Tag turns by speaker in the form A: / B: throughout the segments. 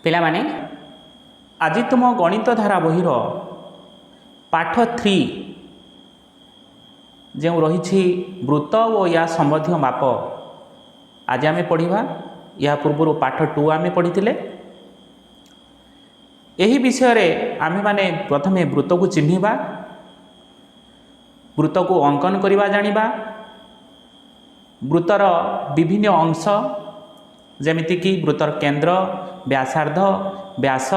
A: ପିଲାମାନେ ଆଜି ତୁମ ଗଣିତ ଧାରା ବହିର ପାଠ 3 ଯେଉଁ ରହିଛି ବୃତ୍ତ ଓ ୟା ସମ୍ବନ୍ଧୀୟ ମାପ ଆଜି ଆମେ ପଢ଼ିବା। ଏହା ପୂର୍ବରୁ ପାଠ 2 ଆମେ ପଢ଼ିଥିଲେ। ଏହି ବିଷୟରେ ଆମେମାନେ ପ୍ରଥମେ ବୃତ୍ତକୁ ଚିହ୍ନିବା, ବୃତ୍ତକୁ ଅଙ୍କନ କରିବା ଜାଣିବା, ବୃତ୍ତର ବିଭିନ୍ନ ଅଂଶ ଯେମିତିକି ବୃତ୍ତର କେନ୍ଦ୍ର, ବ୍ୟାସାର୍ଦ୍ଧ, ବ୍ୟାସ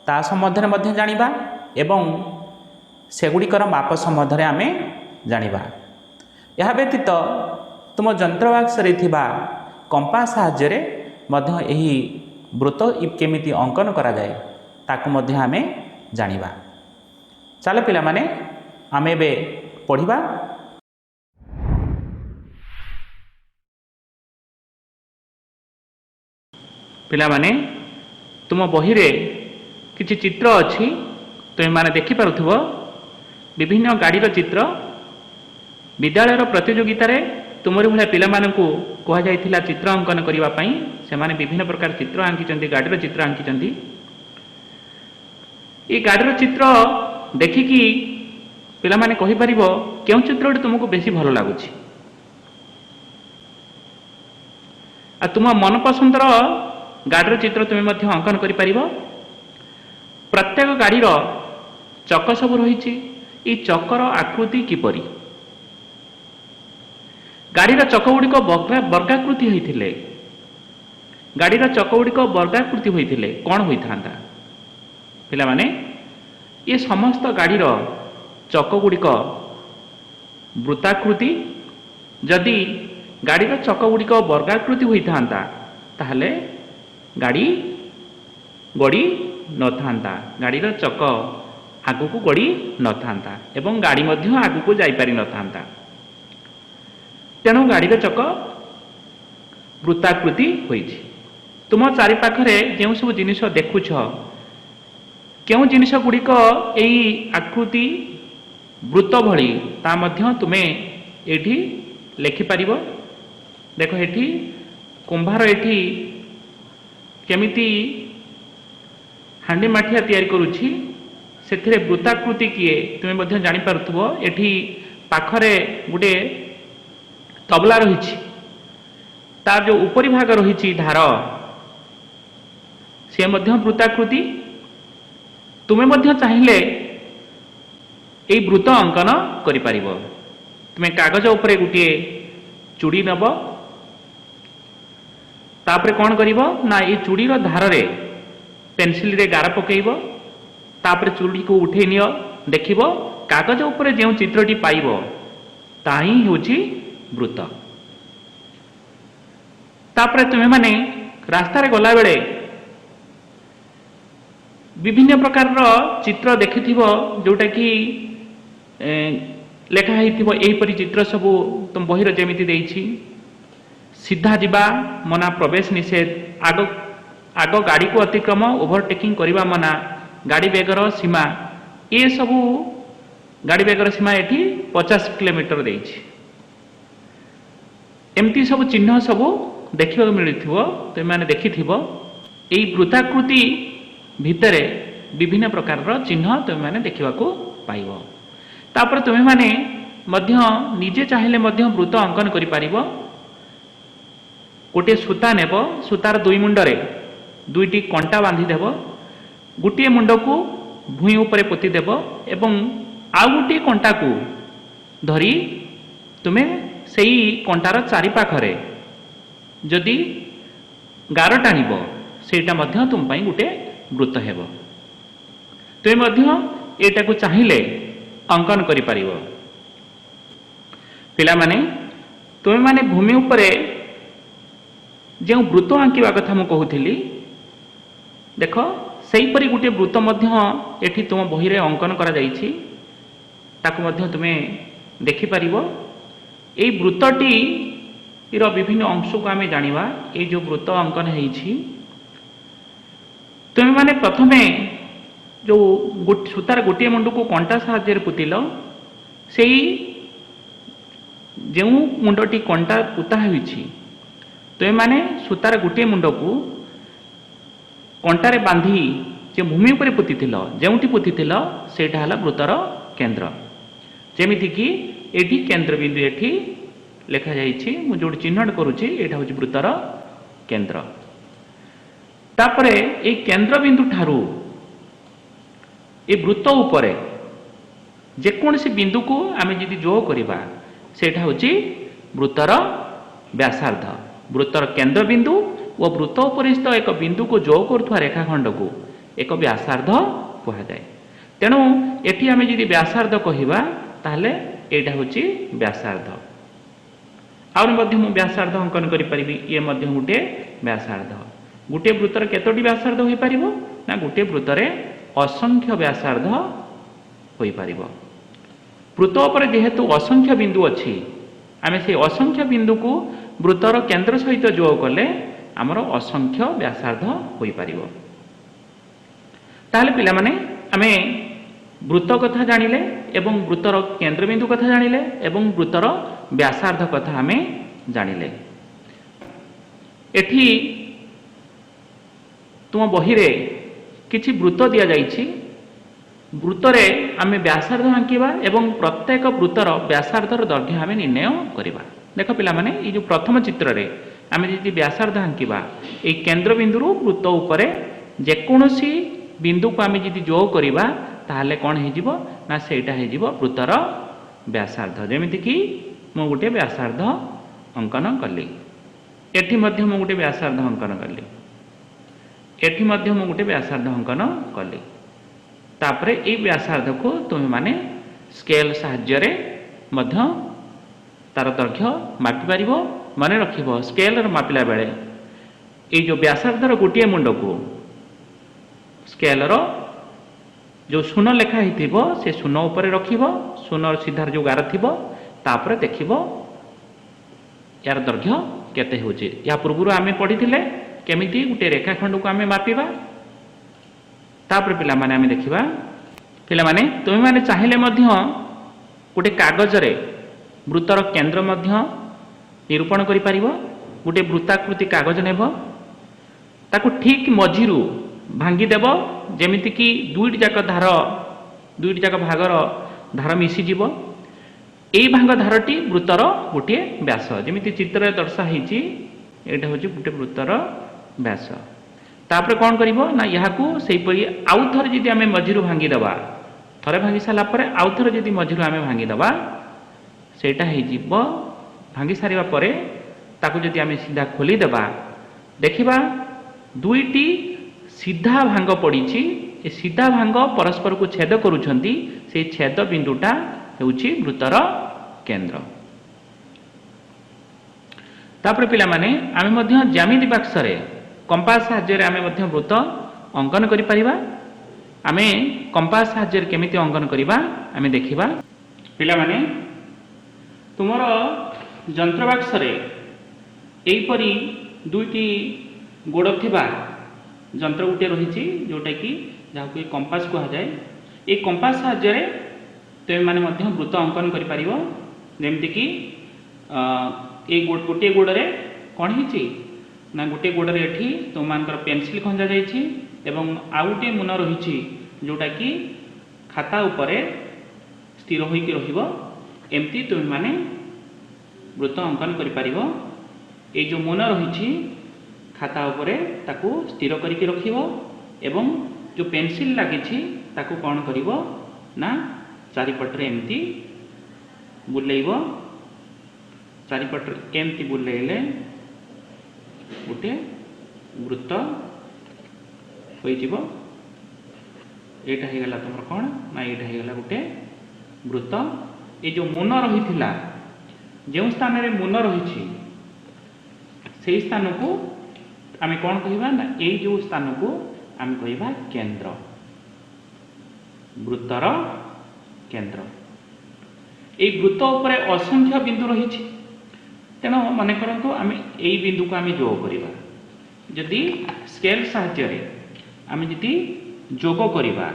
A: ତା ସମ୍ବନ୍ଧରେ ମଧ୍ୟ ଜାଣିବା ଏବଂ ସେଗୁଡ଼ିକର ମାପ ସମ୍ବନ୍ଧରେ ଆମେ ଜାଣିବା। ଏହା ବ୍ୟତୀତ ତୁମ ଯନ୍ତ୍ରବାକ୍ସରେ ଥିବା କମ୍ପାସ ସାହାଯ୍ୟରେ ମଧ୍ୟ ଏହି ବୃତ୍ତ କେମିତି ଅଙ୍କନ କରାଯାଏ ତାକୁ ମଧ୍ୟ ଆମେ ଜାଣିବା। ଚାଲ ପିଲାମାନେ ଆମେ ଏବେ ପଢ଼ିବା। ପିଲାମାନେ ତୁମ ବହିରେ କିଛି ଚିତ୍ର ଅଛି, ତୁମେମାନେ ଦେଖିପାରୁଥିବ। ବିଭିନ୍ନ ଗାଡ଼ିର ଚିତ୍ର। ବିଦ୍ୟାଳୟର ପ୍ରତିଯୋଗିତାରେ ତୁମରି ଭଳିଆ ପିଲାମାନଙ୍କୁ କୁହାଯାଇଥିଲା ଚିତ୍ର ଅଙ୍କନ କରିବା ପାଇଁ। ସେମାନେ ବିଭିନ୍ନ ପ୍ରକାର ଚିତ୍ର ଆଙ୍କିଛନ୍ତି, ଗାଡ଼ିର ଚିତ୍ର ଆଙ୍କିଛନ୍ତି। এই ଗାଡ଼ିର ଚିତ୍ର ଦେଖିକି ପିଲାମାନେ କହିପାରିବ କେଉଁ ଚିତ୍ରଟି ତୁମକୁ ବେଶୀ ଭଲ ଲାଗୁଛି। ଆଉ ତୁମ ମନପସନ୍ଦର ଗାଡ଼ିର ଚିତ୍ର ତୁମେ ମଧ୍ୟ ଅଙ୍କନ କରିପାରିବ। ପ୍ରତ୍ୟେକ ଗାଡ଼ିର ଚକ ସବୁ ରହିଛି। ଏହି ଚକର ଆକୃତି କିପରି? ଗାଡ଼ିର ଚକଗୁଡ଼ିକ ବର୍ଗାକୃତି ହୋଇଥିଲେ, ଗାଡ଼ିର ଚକଗୁଡ଼ିକ ବର୍ଗାକୃତି ହୋଇଥିଲେ କ'ଣ ହୋଇଥାନ୍ତା? ପିଲାମାନେ ଏ ସମସ୍ତ ଗାଡ଼ିର ଚକଗୁଡ଼ିକ ବୃତ୍ତାକୃତି। ଯଦି ଗାଡ଼ିର ଚକଗୁଡ଼ିକ ବର୍ଗାକୃତି ହୋଇଥାନ୍ତା ତାହେଲେ ଗାଡ଼ି ଗଡ଼ି ନଥାନ୍ତା, ଗାଡ଼ିର ଚକ ଆଗକୁ ଗଡ଼ି ନଥାନ୍ତା ଏବଂ ଗାଡ଼ି ମଧ୍ୟ ଆଗକୁ ଯାଇପାରିନଥାନ୍ତା। ତେଣୁ ଗାଡ଼ିର ଚକ ବୃତ୍ତାକୃତି ହୋଇଛି। ତୁମ ଚାରିପାଖରେ ଯେଉଁ ସବୁ ଜିନିଷ ଦେଖୁଛ, କେଉଁ ଜିନିଷ ଗୁଡ଼ିକ ଏହି ଆକୃତି ବୃତ୍ତ ଭଳି ତା ମଧ୍ୟ ତୁମେ ଏଠି ଲେଖିପାରିବ। ଦେଖ ଏଠି କୁମ୍ଭାର ଏଠି କେମିତି ହାଣ୍ଡି ମାଠିଆ ତିଆରି କରୁଛି, ସେଥିରେ ବୃତ୍ତାକୃତି କିଏ ତୁମେ ମଧ୍ୟ ଜାଣିପାରୁଥିବ। ଏଠି ପାଖରେ ଗୋଟିଏ ତବଲା ରହିଛି, ତାର ଯେଉଁ ଉପରି ଭାଗ ରହିଛି ଧାର, ସେ ମଧ୍ୟ ବୃତ୍ତାକୃତି। ତୁମେ ମଧ୍ୟ ଚାହିଁଲେ এই ବୃତ୍ତ ଅଙ୍କନ କରିପାରିବ। ତୁମେ କାଗଜ ଉପରେ ଗୋଟିଏ ଚୁଡ଼ି ନେବ, ତାପରେ କ'ଣ କରିବ ନା এই ଚୁଡ଼ିର ଧାରରେ ପେନସିଲରେ ଗାର ପକାଇବ। ତାପରେ ଚୁଡ଼ିକୁ ଉଠେଇ ନିଅ, ଦେଖିବ କାଗଜ ଉପରେ ଯେଉଁ ଚିତ୍ରଟି ପାଇବ ତାହା ହିଁ ହେଉଛି ବୃତ୍ତ। ତାପରେ ତୁମେମାନେ ରାସ୍ତାରେ ଗଲାବେଳେ ବିଭିନ୍ନ ପ୍ରକାରର ଚିତ୍ର ଦେଖିଥିବ, ଯେଉଁଟାକି ଲେଖା ହେଇଥିବ ଏହିପରି ଚିତ୍ର ସବୁ ତୁମ ବହିର ଯେମିତି ଦେଇଛି। ସିଧା ଯିବା ମନା, ପ୍ରବେଶ ନିଷେଧ, ଆଗ ଗାଡ଼ିକୁ ଅତିକ୍ରମ, ଓଭରଟେକିଂ କରିବା ମନା, ଗାଡ଼ି ବେଗର ସୀମା। ଏସବୁ ଗାଡ଼ି ବେଗର ସୀମା ଏଠି 50 କିଲୋମିଟର ଦେଇଛି। ଏମିତି ସବୁ ଚିହ୍ନ ସବୁ ଦେଖିବାକୁ ମିଳୁଥିବ, ତୁମେମାନେ ଦେଖିଥିବ। ଏହି ବୃତ୍ତାକୃତି ଭିତରେ ବିଭିନ୍ନ ପ୍ରକାରର ଚିହ୍ନ ତୁମେମାନେ ଦେଖିବାକୁ ପାଇବ। ତାପରେ ତୁମେମାନେ ମଧ୍ୟ ନିଜେ ଚାହିଁଲେ ମଧ୍ୟ ବୃତ୍ତ ଅଙ୍କନ କରିପାରିବ। ଗୋଟିଏ ସୂତା ନେବ, ସୂତାର ଦୁଇ ମୁଣ୍ଡରେ ଦୁଇଟି କଣ୍ଟା ବାନ୍ଧିଦେବ, ଗୋଟିଏ ମୁଣ୍ଡକୁ ଭୂଇଁ ଉପରେ ପୋତିଦେବ ଏବଂ ଆଉ ଗୋଟିଏ କଣ୍ଟାକୁ ଧରି ତୁମେ ସେଇ କଣ୍ଟାର ଚାରିପାଖରେ ଯଦି ଗାର ଟାଣିବ, ସେଇଟା ମଧ୍ୟ ତୁମ ପାଇଁ ଗୋଟିଏ ବୃତ୍ତ ହେବ। ତୁମେ ମଧ୍ୟ ଏଇଟାକୁ ଚାହିଁଲେ ଅଙ୍କନ କରିପାରିବ। ପିଲାମାନେ ତୁମେମାନେ ଭୂମି ଉପରେ ଯେଉଁ ବୃତ୍ତ ଆଙ୍କିବା କଥା ମୁଁ କହୁଥିଲି, ଦେଖ ସେହିପରି ଗୋଟିଏ ବୃତ୍ତ ମଧ୍ୟ ଏଠି ତୁମ ବହିରେ ଅଙ୍କନ କରାଯାଇଛି, ତାକୁ ମଧ୍ୟ ତୁମେ ଦେଖିପାରିବ। ଏହି ବୃତ୍ତଟିର ବିଭିନ୍ନ ଅଂଶକୁ ଆମେ ଜାଣିବା। এই ଯେଉଁ ବୃତ୍ତ ଅଙ୍କନ ହେଇଛି, ତୁମେମାନେ ପ୍ରଥମେ ଯେଉଁ ସୂତାର ଗୋଟିଏ ମୁଣ୍ଡକୁ କଣ୍ଟା ସାହାଯ୍ୟରେ ପୋତିଲ, ସେଇ ଯେଉଁ ମୁଣ୍ଡଟି କଣ୍ଟା ପୋତା ହୋଇଛି, ତୁମେମାନେ ସୂତାର ଗୋଟିଏ ମୁଣ୍ଡକୁ कंटारे बांधी जे भूमि उपर पोति जोटी पोति सेटा है वृत्तर केन्द्र। जमीती कि एठी केन्द्र बिंदु एठी लिखा जाइछि जो चिन्हट करुच्ची यहाँ हूँ वृत्तर केन्द्र। तापरे ए केन्द्र बिंदु ठारू ए वृत्त उपरे जेकोसी बिंदु को आम जी जोग करवा सेटा हूँ वृत्तर व्यासार्ध। वृत्तर केन्द्र बिंदु और वृत्त उपरिस्थ एक बिंदु को जोग करुवा रेखाखंड को एक व्यासार्ध कहुए। तेणु एटी आम जी व्यासार्ध कहवा ताहले एटा हूँ व्यासार्ध। आउर व्यासार्ध अंकन करी ये गोटे व्यासार्ध। गोटे वृत्तर केतोटी व्यासार्ध हो पार ना गोटे वृत्तर असंख्य व्यासार्ध हो पार। वृत्त पर जेहेतु असंख्य बिंदु अच्छी आम से असंख्य बिंदु को वृत्तर केन्द्र सहित जोग कले आमर असंख्य व्यासार्ध हो पार। ताहले पिला माने आमे वृत्त कथा जानिले एवं वृत्तर केन्द्र बिंदु कथा जानिले एवं वृत्तर व्यासार्ध कथा आमे जानिले। एठी तुम बही रे किछि वृत्त दिया जाइछि। वृत्तरे आमे व्यासार्ध आंकिबा एवं प्रत्येक वृत्तर व्यासार्धर दैर्घ्य आमे निर्णय करिबा। देख पिला माने ये जो प्रथम चित्र रे आमे जदि व्यासार्ध आंकिबा ए केन्द्र बिंदु वृत्त उपरे जेकोसी बिंदु को आमे जदि जोग करिबा ताहले कौन हो ना सेटा हो वृत्तर व्यासार्ध। जमीती कि मु गोटे व्यासार्ध अंकन कली एठी मध्य मु गोटे व्यासार्ध अंकन कली एठी मध्य मु गोटे व्यासार्ध अंकन कली। तापरे ए व्यासार्ध को तुम माने स्केल साहाय्य मध्य तार दैर्घ्य मापि पारिबो। मन रखिबो स्केल मापिला बेले ए जो व्यासार्धर गोटे मुंड को स्केल जो शून लेखा हो से शून उपर रखिब शून सीधार जो गार थी तापर देखिब यार दैर्घ्य केते होचे। या पूर्व आम पढ़ी केमिति गोटे रेखाखंड को आम मापिबा। तापर पिला माने आम देखिबा पिला माने तुम माने चाहिए मध्य गोटे कागज रे वृत्तर केन्द्र मध्य निरूपण करि परिबो। गोटे वृत्ताकृति कागज नेब ताकू ठीक मझिरु भांगी देव जेमिति कि दुईटी जाक धार दुईटी जाक भागर धार मिसीजिव। यही भाग धारटी वृत्तर गोटे व्यास जमीती चित्र दर्शाई यहाँ हूँ गोटे वृत्तर व्यास। तापर कौन कर यहाँ सेपरी आउ थे जी आम मझिरू भांगीदे थे भांगी सारापर आउ थे जी मझिरू आम भांगीदे सेटा हो भांगी सारा पर ताकू जदि आम सीधा खोलीदेवा देखा दुईटी सीधा भांग पड़ी सीधा भांग परस्पर को छेद करुछंती से छेद बिंदुटा होउछि वृत्तर केन्द्र। तापर पिला माने आमे मध्य ज्यामिति बाक्स रे कंपास साहाय्य रे आमे मध्य वृत्त अंकन करि परिबा। आमे कंपास साहाय्य रे केमिति अंकन करिबा आमे देखिबा। पिला माने तुमर यंत्र बाक्स रे एइपरि दुईटी गोड़ थिबा यंत्र गोटे रही जोटा कि जहाँ को कंपास कहुए। ये कंपास साहाय्य तुम मैंने वृत्त अंकन करमती कि गोटे गोड़े कौन हो ना गोटे गोड़े ये तुम मान पेनसिल खंजा जाइए आउ गोटे मुन रही जोटा कि खाता उपरे स्थिर होइकी रहिबो। एमती तुम मैंने वृत्त अंकन कर जो मुन रही खाता उपरे ताकू स्थिर करके रखिबो एवं जो पेंसिल लगी ताकू कौन करिवो ना चारिपटरे एमती बुलेइबो। चारिपटरे एमती बुलेइले गोटे वृत्त होइजिवो। एटा हे गला तुमर कौन ना एटा हे गला गोटे वृत्त। ये जो मुन रही जो स्थान रे मुन रही से स्थान को आम कौन कहवा ना ये जो स्थान को आम कहवा केन्द्र वृत्तर केन्द्र। ये वृत्त उपरे असंख्य बिंदु रही तेणु मन करतु आम यही बिंदु को आम जोग करवा जदि स्केल साहाय्य आम जदि जोग करवा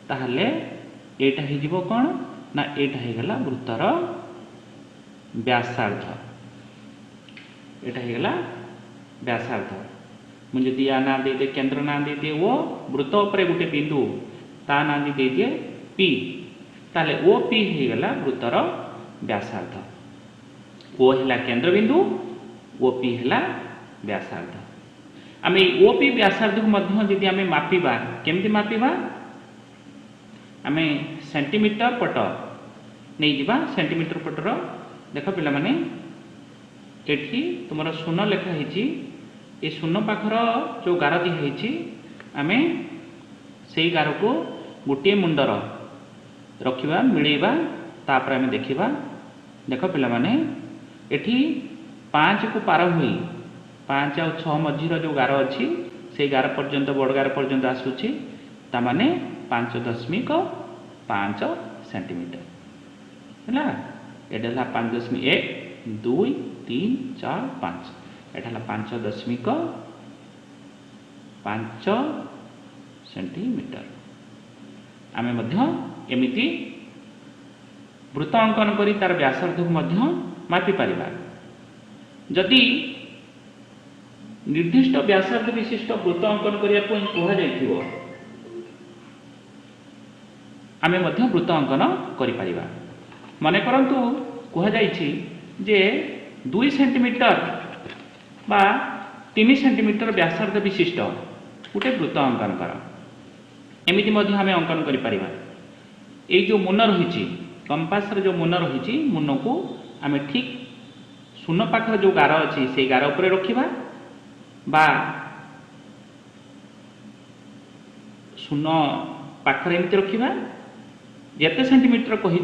A: ताहले एटा हो कौन ना एटा हो गला वृत्तर व्यासार्ध। एटा हो गला व्यासार्ध। मुझे या ना दे दिए केंद्र ना दे दिए वो वृत्त उपरे गोटे बिंदु ता ना दे दिए पी ताले ओ पी हो गला वृत्तर व्यासार्ध ओ है केंद्र बिंदु ओ पी है व्यासार्ध आम ओ पी व्यासार्ध को जदि आम मापिबा केमती मापिबा आम सेंटीमीटर पट नहीं जावा सेंटीमीटर पटर देख पिला माने एठी तुमर शून्य लेखा है ये शून्य पाखर जो गार दिखाई आम से गार को गोटे मुंडर रखा मिलैबा तापर आम देखा देख पिला माने एठी 5 को पार हुई 5 आ 6 मझीर जो गार अच्छी से गार पर्यंत बड़ गार पर्यंत आसूची तामाने 5.5 सेंटीमीटर है एटा 5.1 2 3 4 5 एटा 5.5 सेंटीमीटर आम एमती वृत्त अंकन कर तार व्यासार्ध को मापी पारिबा जदि निर्दिष्ट व्यासार्ध विशिष्ट वृत्त अंकन करने कहुई आम वृत्त अंकन करिपारिबा मन करंतु कहुई जे 2 सेंटीमीटर बा 3 सेंटीमीटर व्यासार्ध विशिष्ट गोटे वृत्त अंकन कर एमती आम अंकन करिपारिबा ये जो मुन रही कंपास जो मुन रही मुन को आम ठीक शून्य पाखर जो गार अच्छी से गार उपरे रखिबा बा शून्य पाखर एमती रखिबा जेते सेंटीमीटर कही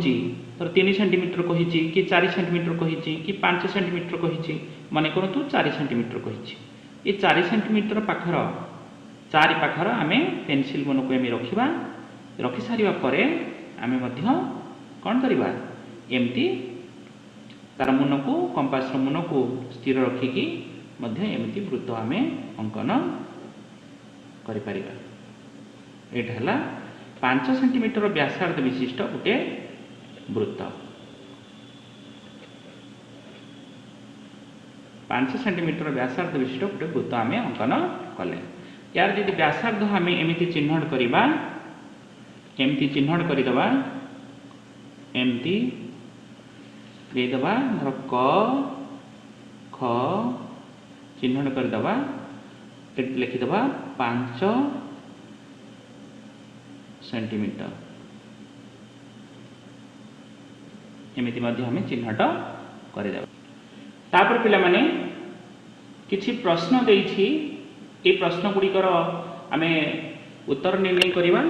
A: तो 3 सेंटीमीटर कही कि 4 सेंटीमीटर कही कि 5 सेंटीमीटर कही मन करूँ 4 सेंटीमीटर कही ये 4 सेंटीमीटर पाखर 4 पाखर आम पेनसिल मन को रखा रखी सारा पर आम कौन करवा एमती तार मुन को कंपास मुन को स्थिर रखिकी एमती वृत्त आम अंकन करिपारिबा एटा हला 5 सेंटीमीटर व्यासार्ध विशिष्ट गोटे वृत्त 5 सेंटीमीटर व्यासार्ध विशिष्ट गोटे वृत्त आम अंकन कले यार जदि व्यासार्ध आम एमती चिन्हट करवा एमती चिन्हट करदे एमती देदबा धर क ख चिन्हट करदे लिखिदबा 5 सेंटीमीटर एमती आम चिन्हट करदे तापर पिला माने किछि प्रश्न देइछि ए प्रश्न गुड़िकर आम उत्तर निर्णय करवा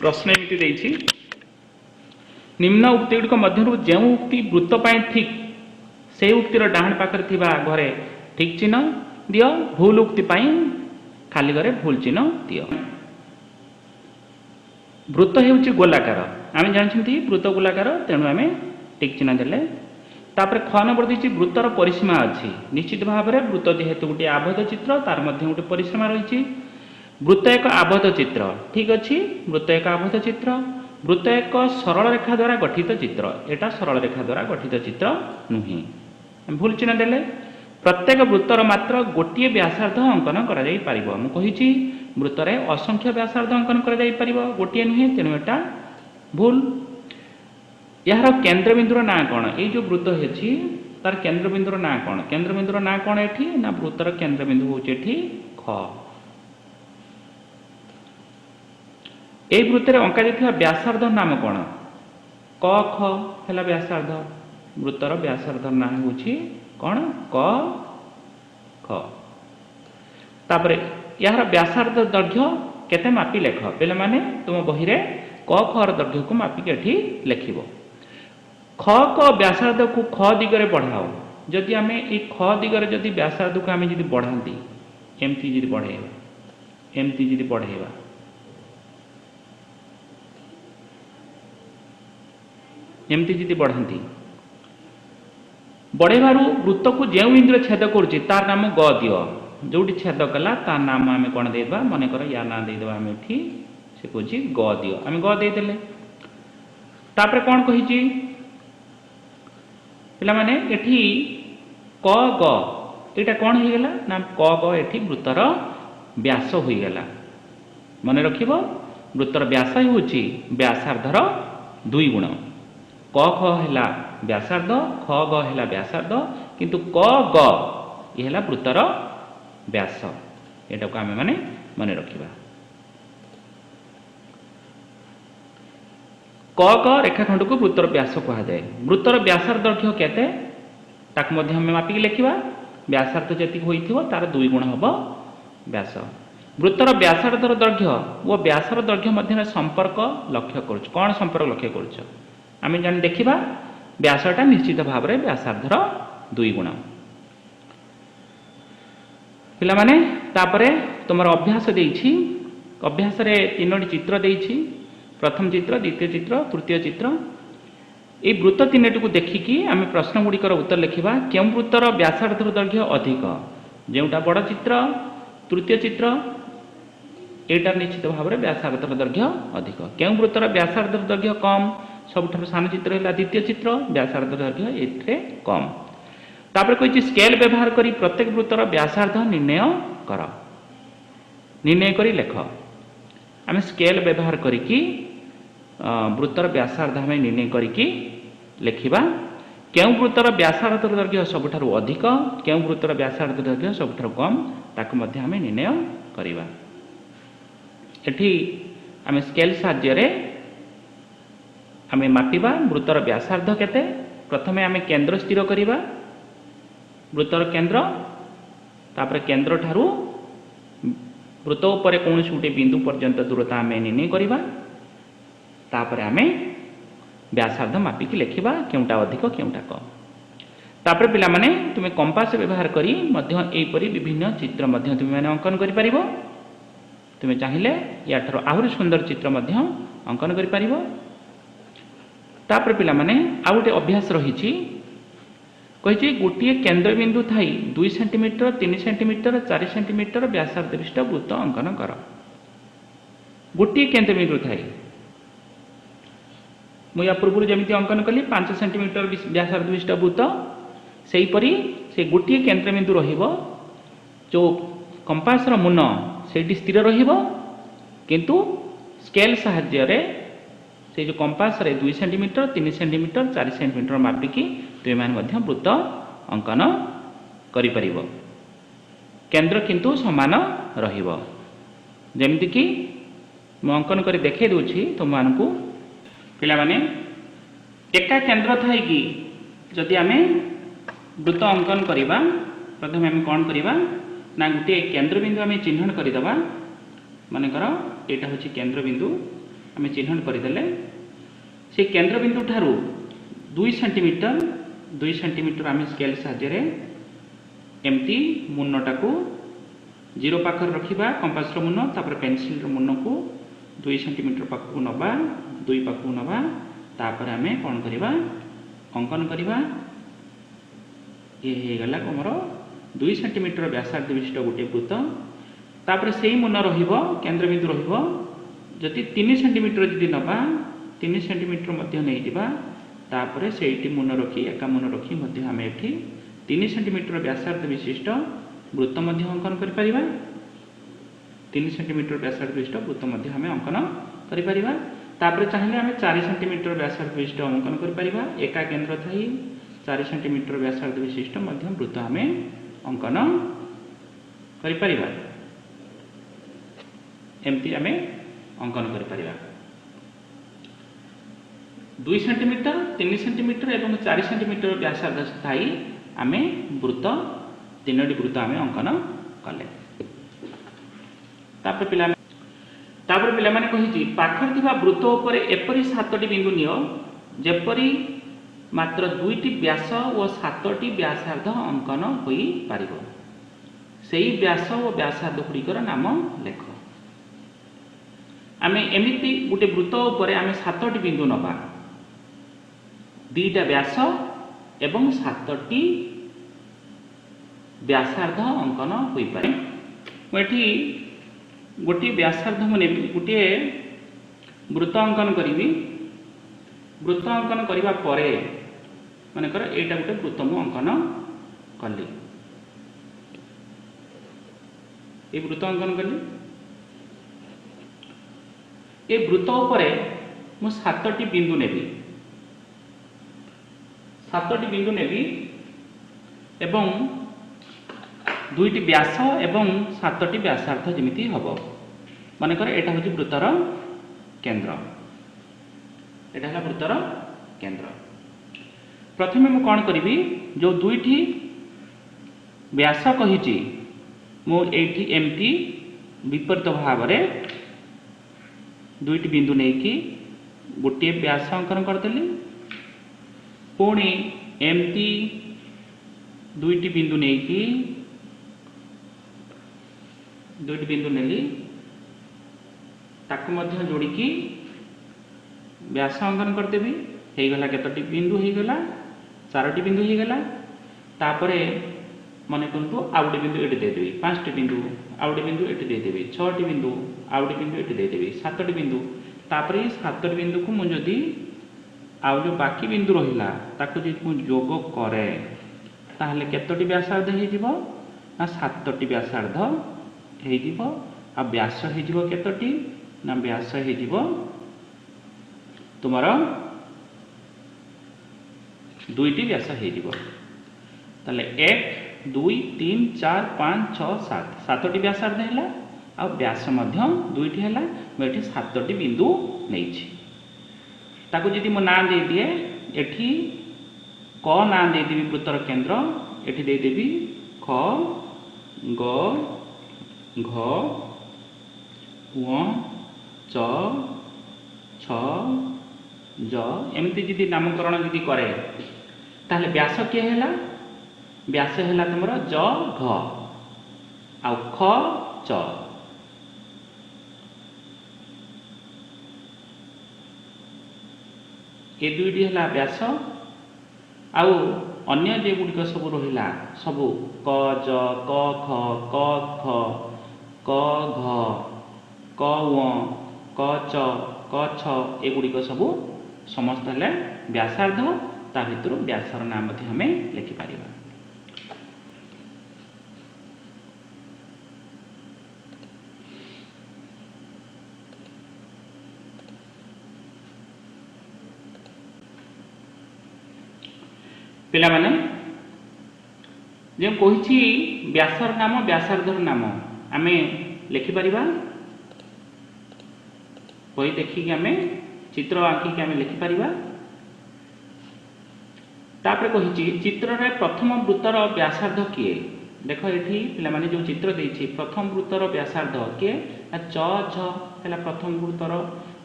A: प्रश्न एमती देइछि निम्न उक्ति गुड़िक मध्य जो उक्ति वृत्त पाए ठीक से उक्तिर डाहाण पाखरे थिबा घरे ठीक चिन्ह दियो भूल उक्ति पाई खाली घरे भूल चिन्ह दियो वृत्त हेउछि गोलाकार आम जानते वृत्त गोलाकार तेणु आम टिक चिन्ह देले तापर ख नंबर देछि वृत्तर परिसीमा अच्छी निश्चित भाव में वृत्त जेहेतु गोटे आबद्ध चित्र तार मध्य गोटे परिसीमा रही वृत्त एक आबद्ध चित्र ठीक अच्छी वृत्त एक आबद्ध चित्र वृत्त एक सरल रेखा द्वारा गठित चित्र एटा सरल रेखा द्वारा गठित चित्र नुहे भूल चिन्ह देले प्रत्येक वृत्तर मात्र गोटे व्यासार्ध अंकन करा जाई परिबो मु कहिछि वृत्तरे असंख्य व्यासार्ध अंकन करा जाई परिबो गोटे नुहे तेणु एटा भूल यार केंद्र बिंदुर ना कौन ये जो वृत्त है तार केंद्र बिंदुर ना कौन केंद्र बिंदुर ना कौन एठी ना वृत्तर केंद्र बिंदु होचे एठी ख ए वृत्तर अंका जाइथिबा व्यासार्ध नाम कौन क ख हैला व्यासार्ध वृत्तर व्यासार्ध नाम होची कौन क ख तापरे यार व्यासार्ध दैर्घ्य केते मापी लेख बेले माने तुम बही रे क ख र दैर्घ्य को मापी के एठी लेखिबो ख क व्यासार्ध को ख दिगरे बढ़ाओ जदि आम ये ख दिगरे जदि व्यासार्ध को आम जदि बढ़ाती एमती जदि बढ़ेबा एमती जदि बढ़ेबा एमती जदि बढ़ाती बढ़ेबारु वृत्त को जो इंद्र छेद करुच्ची तार नाम ग दियो जोटी छेद कला तार नाम आम कौन देदेबा मन कर या ना देदेबा आम एठी से कहूँ ग दियो आम ग देदेले तापर कौन कही पिला माने एठी क ग एटा कौन हो गला ना क ग एठी वृत्तर व्यास हो गला। मन रखिबो वृत्तर व्यास होउची व्यासार्धर 2 गुण। क ख हैला व्यासार्ध, ख ग हैला व्यासार्ध, किंतु क ग ये हैला वृत्तर व्यास। एटा को आमे माने मन रखिबा। क ग रेखाखंड को वृत्तर व्यास कहा जाए। वृत्तर व्यासार दैर्घ्य केते ताक मध्य हम मापिक लिखिबा। व्यासार्ध जति होइथिबो तार 2 गुण हबो व्यास। वृत्तर व्यासार्धर दैर्घ्य वो व्यासर दैर्घ्य मध्य संपर्क लक्ष्य करूछ। कोन संपर्क लक्ष्य करूछ आमे जान देखिबा। व्यासटा निश्चित भाव रे व्यासार्धर 2 गुण। पिला माने तापरे तुमर अभ्यास देइछि। अभ्यास रे तीनोटी चित्र देइछि। प्रथम चित्र, द्वितीय चित्र, तृतीय चित्र। ये वृत्त तीनटी को देखिकी आम प्रश्न गुड़िकर उत्तर लिखा। क्यों वृत्तर व्यासार्धर दैर्घ्य अधिक, जोटा बड़ चित्र तृतीय चित्र एटार निश्चित भाव में व्यासार्धर दैर्घ्य अधिक। क्यों वृत्तर व्यासार्धर दैर्घ्य कम, सबुठार सान चित्र है द्वितीय चित्र, व्यासार्ध दैर्घ्य एथे कम। तापर कही स्केल व्यवहार करी प्रत्येक वृत्तर व्यासार्ध निर्णय कर। निर्णय करी लेख। आम स्केल व्यवहार करिकी वृत्तर व्यासार्ध आम निर्णय करिकी लिखिबा। क्यों वृत्तर व्यासार्ध दैर्घ्य सबुठार अधिक, क्यों वृत्तर व्यासार्ध दैर्घ्य सबुठार कम ताकू मध्य आम निर्णय करिबा। एठी आम स्केल साहाय्य आम मापिबा वृत्तर व्यासार्ध केते। प्रथमे आम केंद्र स्थिर करिबा। वृत्तर केंद्र, तापर केंद्र ठारू वृत्त उपर कौन गोटे बिंदु पर्यंत दूरता आम निर्णय करिबा। तापर आम व्यासार्ध मापिकी लिखिबा केउटा अधिक केउटा कम। तापर पिला माने तुमे कंपास व्यवहार करी मध्य एपरी विभिन्न चित्र मध्य तुमे माने अंकन करि परिबो। तुमे चाहिले या ठारो आहुरी सुंदर चित्र मध्य अंकन करि परिबो। तापर पिला माने आ गोटे अभ्यास रहिछि। कहिछि गोटे केंद्र बिंदु थाई 2 सेंटीमीटर, 3 सेंटीमीटर, 4 सेंटीमीटर व्यासार्ध विशिष्ट वृत्त अंकन कर। गोटे केंद्र बिंदु थाई मुझे पूर्व जमी अंकन कली 5 सेंटीमीटर व्यासार्ध विशिष्ट वृत्त, से हीपरी से गोटे केंद्र बिंदु रहिबो। जो कंपासर मुन से स्थिर रहिबो, किंतु स्केल साहाय्य रे से जो कंपास रे 2 सेंटीमीटर, 3 सेंटीमीटर, 4 सेंटीमीटर मापिकी तुम मान मध्य वृत्त अंकन करि परिबो। केंद्र किंतु समान रहिबो। जेमिति कि मु अंकन करि देखे दोछि तुम मानकु। पिला माने एका केंद्र थाई कि जदि आमे वृत्त अंकन करिबा, प्रथमे आमे कोन करिबा ना गोटे केंद्र बिंदु आमे चिन्हन करि दबा। माने कर एटा होछि केंद्र बिंदु, आमे चिन्हन करि देले से केंद्र बिंदु ठारू 2 सेंटीमीटर आमे स्केल साहाय्य रे एमती मुन्नटा को 0 पाखर रखिबा। कंपास रो मुन्न, तापर पेंसिल रो मुन्न को 2 सेंटीमीटर पाखु नबा, 2 पाखु नबा। तापर आमे कोन करिबा अंकन करिबा। ये हे गला हमरो 2 सेंटीमीटर व्यासार्ध विशिष्ट गोटे वृत्त। तापर सेही मुन्न रहिबो, केंद्र बिंदु रहिबो। जदि 3 सेंटीमीटर जदि नबा, 3 सेंटीमीटर मध्य नै दिबा। तापर सेठी मुन्न रखी एका मुन्न रखी मध्य आमे एठी 3 सेंटीमीटर व्यासार्ध विशिष्ट वृत्त मध्य अंकन करि परिबा। 3 सेंटीमीटर व्यासार्ध विशिष्ट वृत्त मध्य आमे अंकन करि परिबा। तापर चाहिले आमे 4 सेंटीमीटर व्यासार्ध विशिष्ट अंकन करि परिबा। एका केंद्र थाई 4 सेंटीमीटर व्यासार्ध विशिष्ट मध्य वृत्त आमे अंकन करि परिबा। एमती आमे अंकन करि परिबा। 2 सेंटीमीटर, 3 सेंटीमीटर एवं 4 सेंटीमीटर व्यासार्ध थाई आमे वृत्त तीनोटी वृत्त आमे अंकन कले। तापर पिला माने कहिछि पाखर थिबा वृत्त उपरे एपरि 7टी बिंदु नियो जेपरि मात्र 2टी व्यास और 7टी व्यासार्ध अंकन होई पारिबो। सेही व्यास और व्यासार्ध गुड़िकर नाम लेख। आमे एमिति गोटे वृत्त उपरे आमे 7टी बिंदु नबा। 2टा व्यास एवं 7टी व्यासार्ध अंकन होई पारे। एठी गोटे व्यासार्ध माने गोटे वृत्त अंकन करी। वृत्त अंकन करने मानेकर एटा गोटे वृत्त मु अंकन कली। ये वृत्त अंकन कली ये वृत्त उपरे मु 7टी बिंदु नेबी 7टी बिंदु नेबी एवं 2टी व्यास एवं 7टी व्यासार्ध जमिति हबो मानेकर एटा होची वृत्तर केंद्र एटा हला वृत्तर केंद्र। प्रथमे मु कोन करिवि जो 2टी व्यास कहिची मु एठी एमटी विपरीत भाव रे 2टी बिंदु नै कि गोटे व्यास अंकन करदेली पुणी एमटी 2टी बिंदु नै कि 2टी बिंदु नेली ताकु मध्य जोड़ी की व्यास अंकन करदेवी हे गला केतटी बिंदु हे गला 4टी बिंदु हे गला तापरे मन करतु आउटे बिंदु एटी दे देबी 5टी बिंदु आउटे बिंदु एटी दे देबी 6टी बिंदु आउटे बिंदु एटी दे देबी 7टी बिंदु तापरे 7टी बिंदु को मु जदी आउ जो बाकी बिंदु रहिला ताकु जे मु जोग करे ताहले केतटी व्यासार्ध हे जिवो ना 7टी व्यासार्ध हे जिवो आ व्यास हे जिवो केतटी ना व्यास हे जिवो तुम्हारा 2टी व्यास हे जिवो ताले 1 2 3 4 5 6 7 7टी व्यासार्ध हैला आ व्यास मध्य 2टी हैला मेठी 7टी बिंदु नै छी ताकु जदि मो नाम दे दिए एठी क नाम दे देबी वृत्तर केंद्र एठी दे देबी ख ग घ ङ च छ ज एमती जदि नामकरण जदि करे ताहले व्यास के हैला व्यास हैला तुमरा ज घ आ ख च ए 2टी हैला व्यास आउ अन्य जे गुडिक सब रहिला सब क ज क ख क ख क घ क व क च क छ ए गुडिक सब समस्त हेले व्यासार्ध ता भितर व्यासर नाम मध्ये हमें लिखि पारिबा। पिला माने जे कहिछि व्यासर नाम व्यासार्धर नाम आमे लिखि पारिबा कोई देखि कि आमे चित्र आंकी कि आमे लिखि पारिबा तापर कहिछि चित्र रे प्रथम वृत्तर व्यासार्ध किए देख एठी पिला माने जो चित्र देछि प्रथम वृत्तर व्यासार्ध किए च झ हैला प्रथम वृत्तर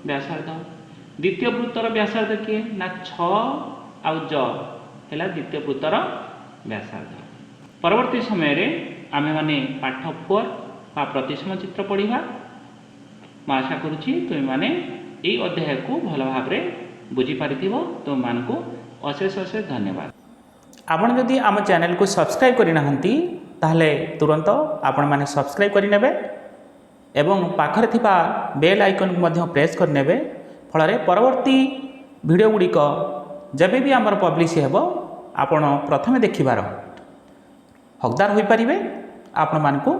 A: व्यासार्ध द्वितीय वृत्तर व्यासार्ध किए ना छ आ ज हैला द्वितीय वृत्तर व्यासार्ध। परवर्ती समय रे आमे माने पाठ 4 बा प्रतिसम चित्र पढ़िबा मैं आशा करुछि तुम माने ए अध्याय को भल भाव रे बुझी पारिथिबो तुम मानकु अशेष अशेष धन्यवाद।
B: आपण जदि आम चैनल को सब्सक्राइब करि नाहंती ताहले तुरंत आपण माने सब्सक्राइब करि नेबे एवं पाखरे थिबा बेल आइकन को मध्य प्रेस कर नेबे फଳରେ परवर्ती वीडियो गुड़िक जबे भी आमर पब्लिश हेबो आपण प्रथमे देखिबार हकदार होई परिबे। आपण मानकु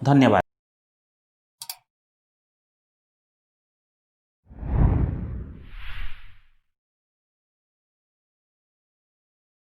B: धन्यवाद।